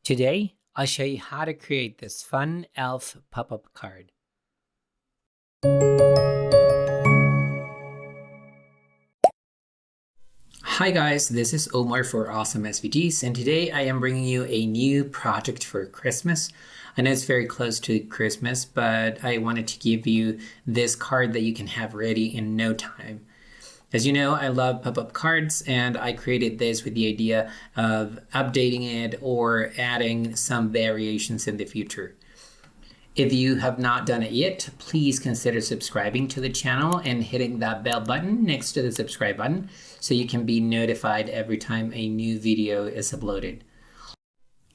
Today, I'll show you how to create this fun elf pop-up card. Hi guys, this is Omar for Awesome SVGs, and today I am bringing you a new project for Christmas. I know it's very close to Christmas, but I wanted to give you this card that you can have ready in no time. As you know, I love pop-up cards, and I created this with the idea of updating it or adding some variations in the future. If you have not done it yet, please consider subscribing to the channel and hitting that bell button next to the subscribe button so you can be notified every time a new video is uploaded.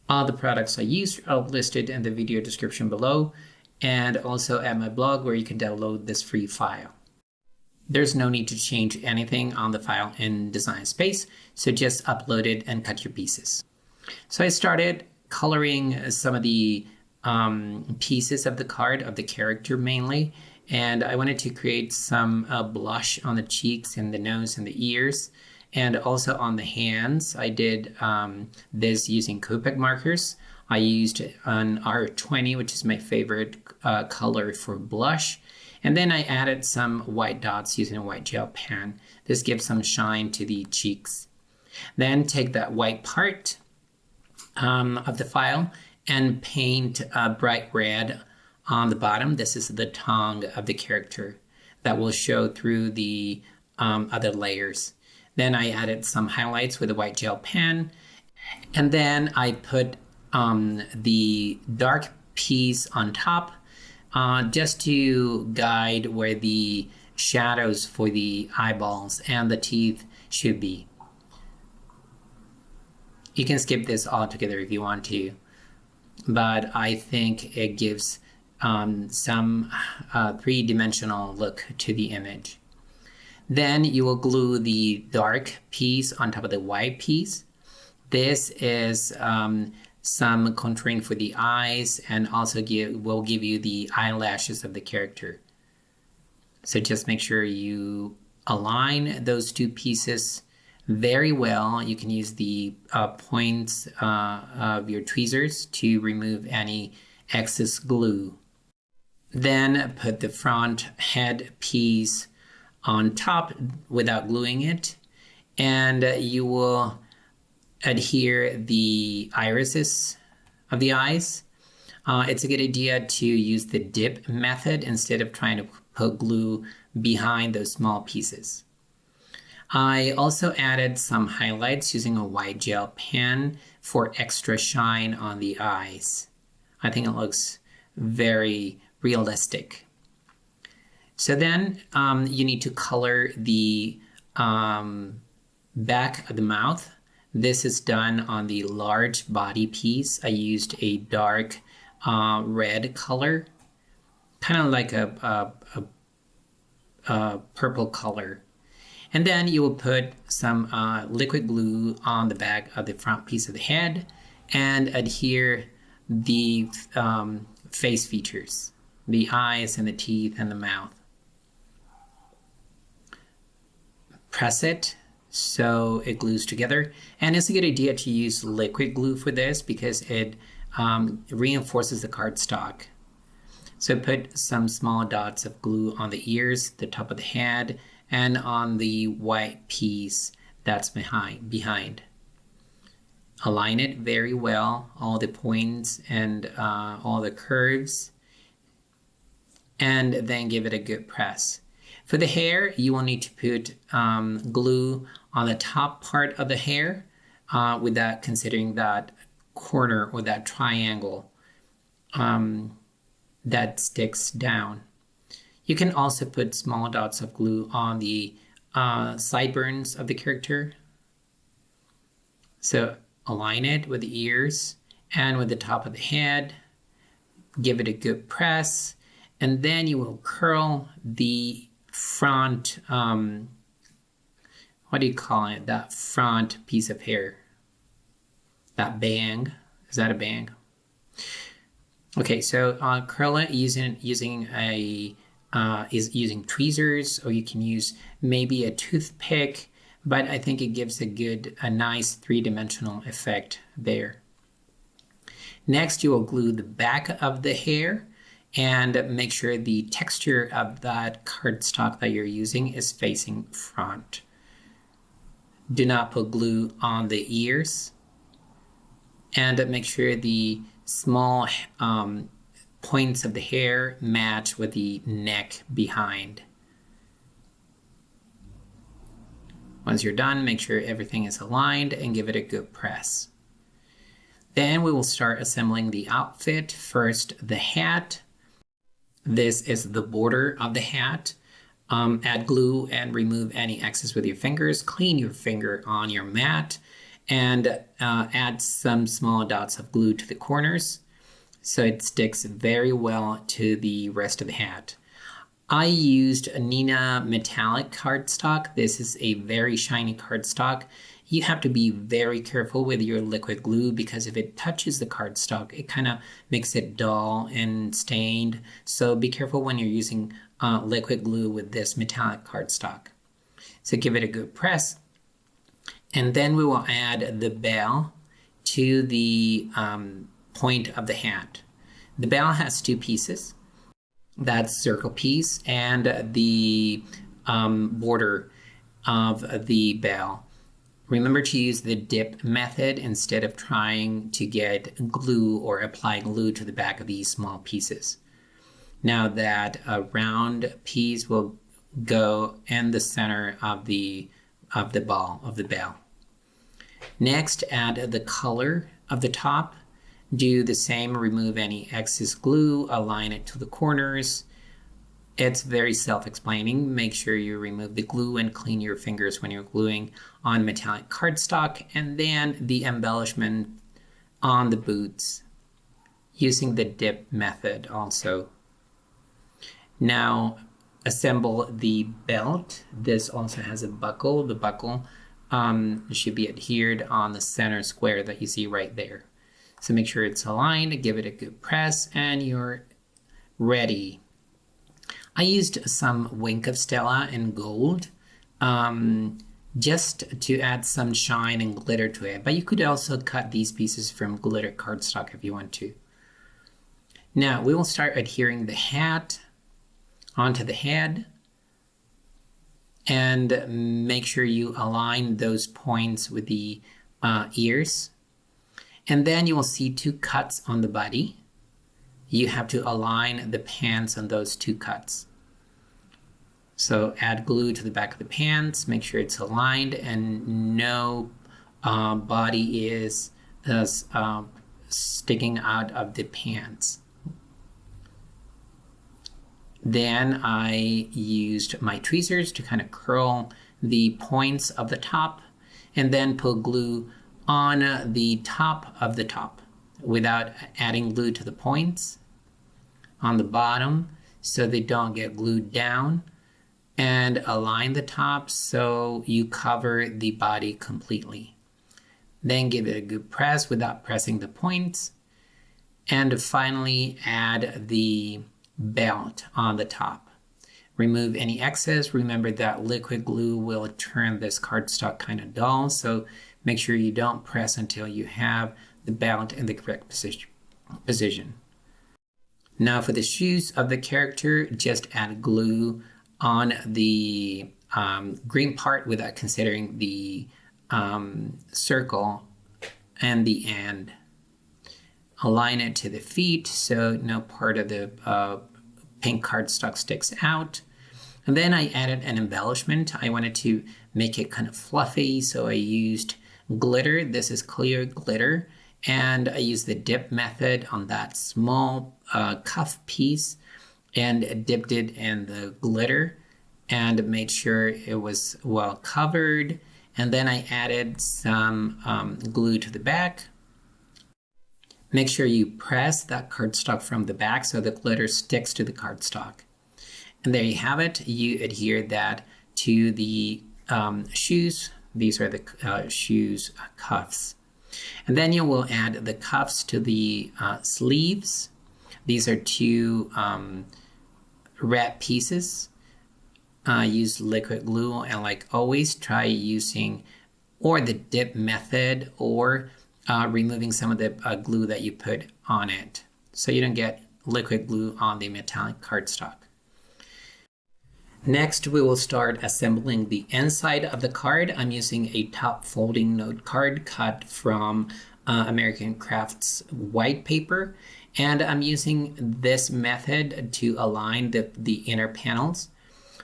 All the products I use are listed in the video description below and also at my blog where you can download this free file. There's no need to change anything on the file in Design Space, so just upload it and cut your pieces. So I started coloring some of the pieces of the card, of the character mainly, and I wanted to create some blush on the cheeks and the nose and the ears, and also on the hands. I did this using Copic markers. I used an R20, which is my favorite color for blush. And then I added some white dots using a white gel pen. This gives some shine to the cheeks. Then take that white part of the file and paint bright red on the bottom. This is the tongue of the character that will show through the other layers. Then I added some highlights with a white gel pen. And then I put the dark piece on top just to guide where the shadows for the eyeballs and the teeth should be. You can skip this altogether if you want to, but I think it gives some three-dimensional look to the image. Then you will glue the dark piece on top of the white piece. This is some contouring for the eyes and also will give you the eyelashes of the character. So just make sure you align those two pieces very well. You can use the points of your tweezers to remove any excess glue. Then put the front head piece on top without gluing it, and you will adhere the irises of the eyes. It's a good idea to use the dip method instead of trying to put glue behind those small pieces. I also added some highlights using a white gel pen for extra shine on the eyes. I think it looks very realistic. So then you need to color the back of the mouth. This is done on the large body piece. I used a dark red color, kind of like a purple color. And then you will put some liquid glue on the back of the front piece of the head and adhere the face features, the eyes and the teeth and the mouth. Press it so it glues together, and it's a good idea to use liquid glue for this because it reinforces the cardstock. So put some small dots of glue on the ears, the top of the head, and on the white piece that's behind. Align it very well, all the points and all the curves, and then give it a good press. For the hair, you will need to put glue on the top part of the hair without considering that corner or that triangle that sticks down. You can also put small dots of glue on the sideburns of the character. So align it with the ears and with the top of the head. Give it a good press, and then you will curl the front, what do you call it? That front piece of hair. That bang. Is that a bang? Okay, so curl it using tweezers, or you can use maybe a toothpick, but I think it gives a nice three-dimensional effect there. Next, you will glue the back of the hair and make sure the texture of that cardstock that you're using is facing front. Do not put glue on the ears, and make sure the small points of the hair match with the neck behind. Once you're done, make sure everything is aligned and give it a good press. Then we will start assembling the outfit. First, the hat. This is the border of the hat. Add glue and remove any excess with your fingers. Clean your finger on your mat and add some small dots of glue to the corners so it sticks very well to the rest of the hat. I used a Nina metallic cardstock. This is a very shiny cardstock. You have to be very careful with your liquid glue because if it touches the cardstock, it kind of makes it dull and stained. So be careful when you're using liquid glue with this metallic cardstock. So give it a good press. And then we will add the bell to the point of the hat. The bell has two pieces. That's circle piece and the border of the bell. Remember to use the dip method instead of trying to get glue or apply glue to the back of these small pieces. Now that round piece will go in the center of the ball of the bell. Next, add the color of the top. Do the same, remove any excess glue, align it to the corners. It's very self-explaining. Make sure you remove the glue and clean your fingers when you're gluing on metallic cardstock, and then the embellishment on the boots using the dip method also. Now assemble the belt. This also has a buckle. The buckle should be adhered on the center square that you see right there. So make sure it's aligned, give it a good press, and you're ready. I used some Wink of Stella in gold just to add some shine and glitter to it, but you could also cut these pieces from glitter cardstock if you want to. Now we will start adhering the hat onto the head and make sure you align those points with the ears. And then you will see two cuts on the body. You have to align the pants on those two cuts. So add glue to the back of the pants, make sure it's aligned and no body is sticking out of the pants. Then I used my tweezers to kind of curl the points of the top and then put glue on the top of the top without adding glue to the points on the bottom so they don't get glued down, and align the top so you cover the body completely. Then give it a good press without pressing the points, and finally add the belt on the top. Remove any excess. Remember that liquid glue will turn this cardstock kind of dull, so make sure you don't press until you have the belt in the correct position. Now for the shoes of the character, just add glue on the green part without considering the circle and the end. Align it to the feet so no part of the pink cardstock sticks out. And then I added an embellishment. I wanted to make it kind of fluffy, so I used glitter. This is clear glitter, and I used the dip method on that small cuff piece and dipped it in the glitter and made sure it was well covered. And then I added some glue to the back. Make sure you press that cardstock from the back so the glitter sticks to the cardstock. And there you have it. You adhere that to the shoes. These are the shoes cuffs. And then you will add the cuffs to the sleeves. These are two wrap pieces. Use liquid glue, and like always, try using or the dip method or removing some of the glue that you put on it, so you don't get liquid glue on the metallic cardstock. Next, we will start assembling the inside of the card. I'm using a top folding note card cut from American Crafts white paper, and I'm using this method to align the inner panels.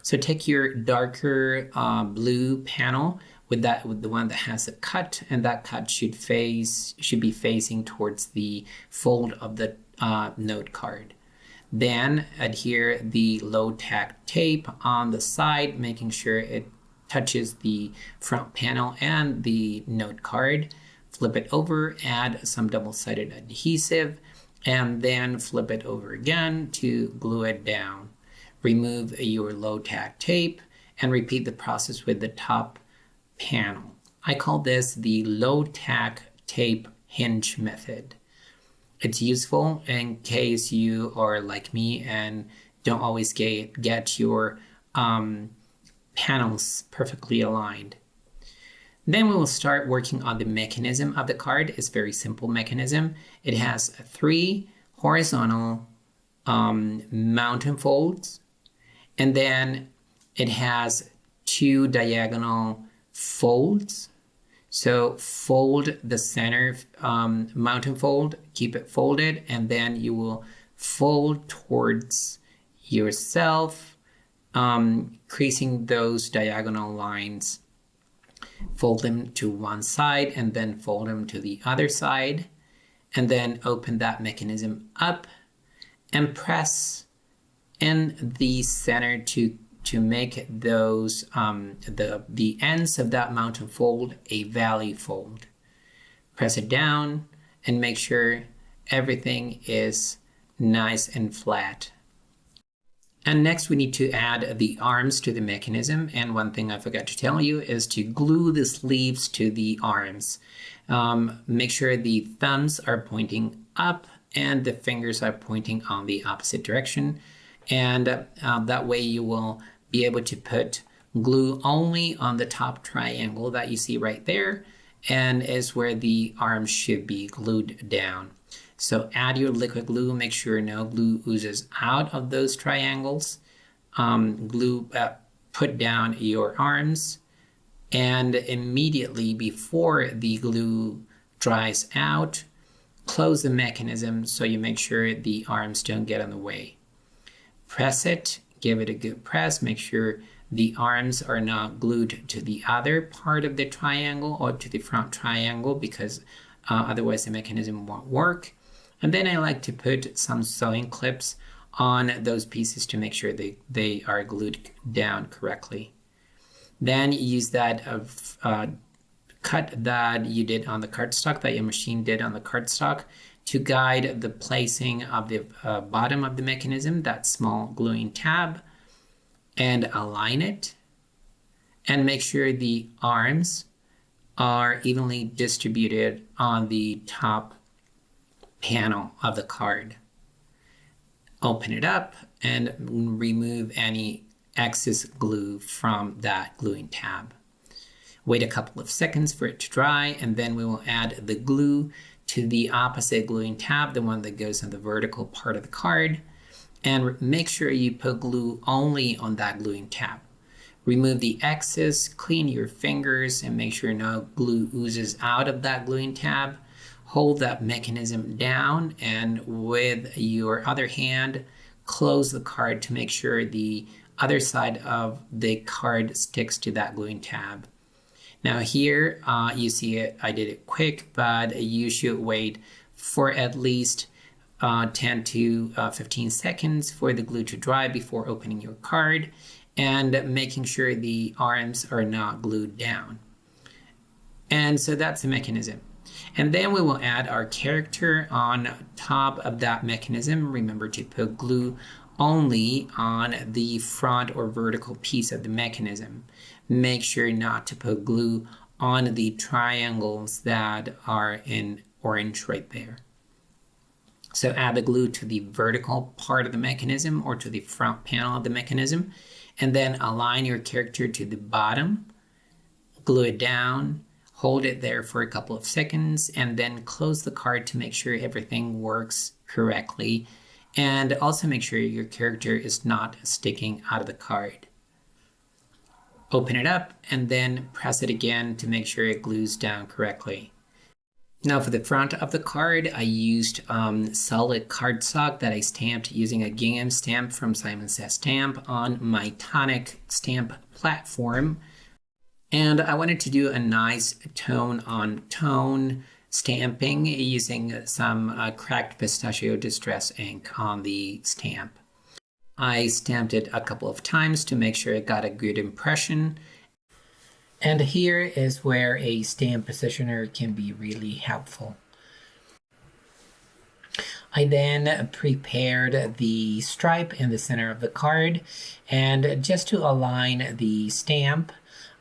So take your darker blue panel with the one that has a cut, and that cut should be facing towards the fold of the note card. Then adhere the low tack tape on the side, making sure it touches the front panel and the note card. Flip it over, add some double-sided adhesive, and then flip it over again to glue it down. Remove your low tack tape and repeat the process with the top panel. I call this the low tack tape hinge method. It's useful in case you are like me and don't always get your panels perfectly aligned. Then we will start working on the mechanism of the card. It's a very simple mechanism. It has 3 horizontal mountain folds, and then it has 2 diagonal folds. So fold the center mountain fold, keep it folded, and then you will fold towards yourself, creasing those diagonal lines. Fold them to one side and then fold them to the other side, and then open that mechanism up and press in the center to make those the ends of that mountain fold a valley fold. Press it down and make sure everything is nice and flat. And next we need to add the arms to the mechanism, and one thing I forgot to tell you is to glue the sleeves to the arms. Make sure the thumbs are pointing up and the fingers are pointing on the opposite direction, and that way you will be able to put glue only on the top triangle that you see right there, and is where the arms should be glued down. So add your liquid glue, make sure no glue oozes out of those triangles. Put down your arms, and immediately before the glue dries out, close the mechanism so you make sure the arms don't get in the way. Press it, give it a good press, make sure the arms are not glued to the other part of the triangle or to the front triangle, because otherwise the mechanism won't work. And then I like to put some sewing clips on those pieces to make sure they are glued down correctly. Then use that cut that you did on the cardstock, that your machine did on the cardstock, to guide the placing of the bottom of the mechanism, that small gluing tab, and align it. And make sure the arms are evenly distributed on the top panel of the card. Open it up and remove any excess glue from that gluing tab. Wait a couple of seconds for it to dry, and then we will add the glue to the opposite gluing tab, the one that goes on the vertical part of the card, and make sure you put glue only on that gluing tab. Remove the excess, clean your fingers, and make sure no glue oozes out of that gluing tab. Hold that mechanism down, and with your other hand, close the card to make sure the other side of the card sticks to that gluing tab. Now here, you see it, I did it quick, but you should wait for at least 10 to 15 seconds for the glue to dry before opening your card, and making sure the arms are not glued down. And so that's the mechanism. And then we will add our character on top of that mechanism. Remember to put glue only on the front or vertical piece of the mechanism. Make sure not to put glue on the triangles that are in orange right there. So add the glue to the vertical part of the mechanism or to the front panel of the mechanism, and then align your character to the bottom, glue it down, hold it there for a couple of seconds, and then close the card to make sure everything works correctly. And also make sure your character is not sticking out of the card. Open it up and then press it again to make sure it glues down correctly. Now for the front of the card, I used solid cardstock that I stamped using a gingham stamp from Simon Says Stamp on my Tonic stamp platform. And I wanted to do a nice tone-on-tone stamping using some cracked pistachio distress ink on the stamp. I stamped it a couple of times to make sure it got a good impression. And here is where a stamp positioner can be really helpful. I then prepared the stripe in the center of the card, and just to align the stamp,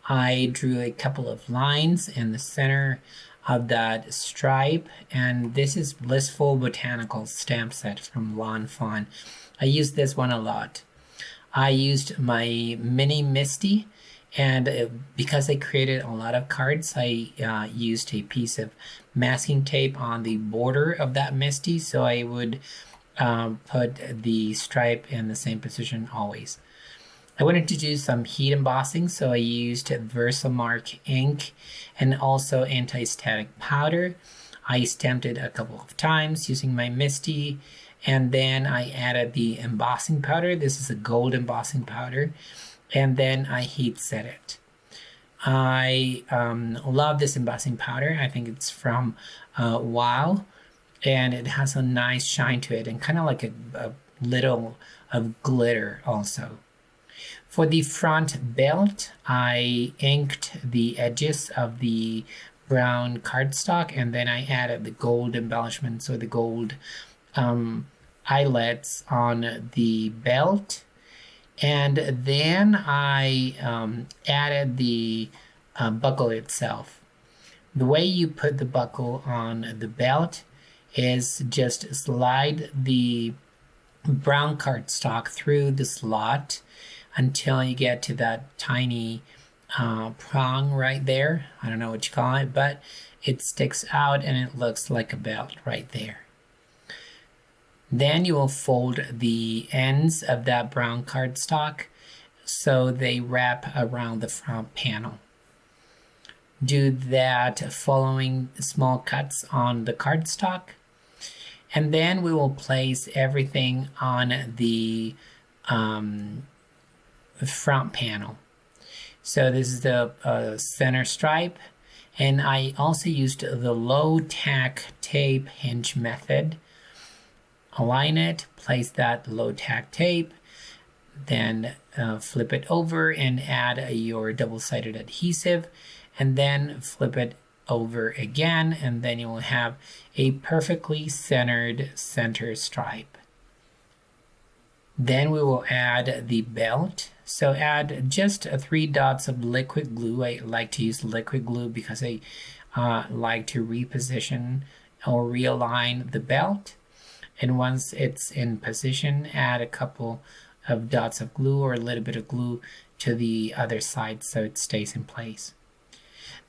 I drew a couple of lines in the center of that stripe, and this is Blissful Botanical stamp set from Lawn Fawn. I used this one a lot. I used my mini Misty, and because I created a lot of cards, I used a piece of masking tape on the border of that Misty, so I would put the stripe in the same position always. I wanted to do some heat embossing, so I used Versamark ink and also anti-static powder. I stamped it a couple of times using my Misty, and then I added the embossing powder. This is a gold embossing powder. And then I heat set it. I love this embossing powder. I think it's from Wow, and it has a nice shine to it and kind of like a little of glitter also. For the front belt, I inked the edges of the brown cardstock, and then I added the gold embellishments or the gold eyelets on the belt. And then I added the buckle itself. The way you put the buckle on the belt is just slide the brown cardstock through the slot until you get to that tiny prong right there. I don't know what you call it, but it sticks out and it looks like a belt right there. Then you will fold the ends of that brown cardstock so they wrap around the front panel. Do that following small cuts on the cardstock. And then we will place everything on the front panel. So this is the center stripe. And I also used the low tack tape hinge method. Align it, place that low tack tape, then flip it over and add your double-sided adhesive, and then flip it over again, and then you will have a perfectly centered center stripe. Then we will add the belt. So add just 3 dots of liquid glue. I like to use liquid glue because I like to reposition or realign the belt. And once it's in position, add a couple of dots of glue or a little bit of glue to the other side so it stays in place.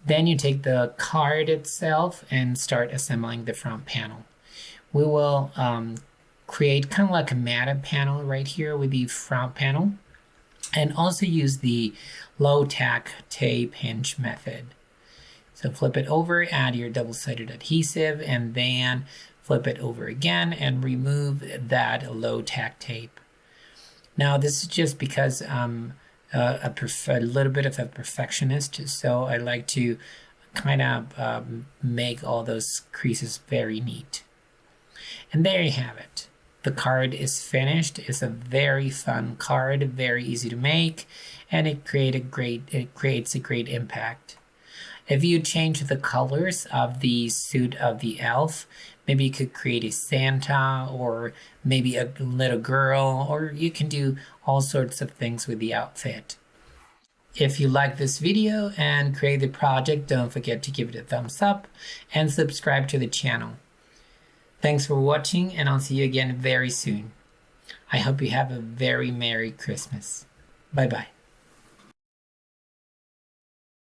Then you take the card itself and start assembling the front panel. We will create kind of like a matted panel right here with the front panel, and also use the low tack tape hinge method. So flip it over, add your double-sided adhesive, and then flip it over again and remove that low tack tape. Now this is just because I'm a little bit of a perfectionist, so I like to kind of make all those creases very neat. And there you have it. The card is finished. It's a very fun card, very easy to make, and it creates a great impact. If you change the colors of the suit of the elf, maybe you could create a Santa or maybe a little girl, or you can do all sorts of things with the outfit. If you like this video and create the project, don't forget to give it a thumbs up and subscribe to the channel. Thanks for watching, and I'll see you again very soon. I hope you have a very Merry Christmas. Bye-bye.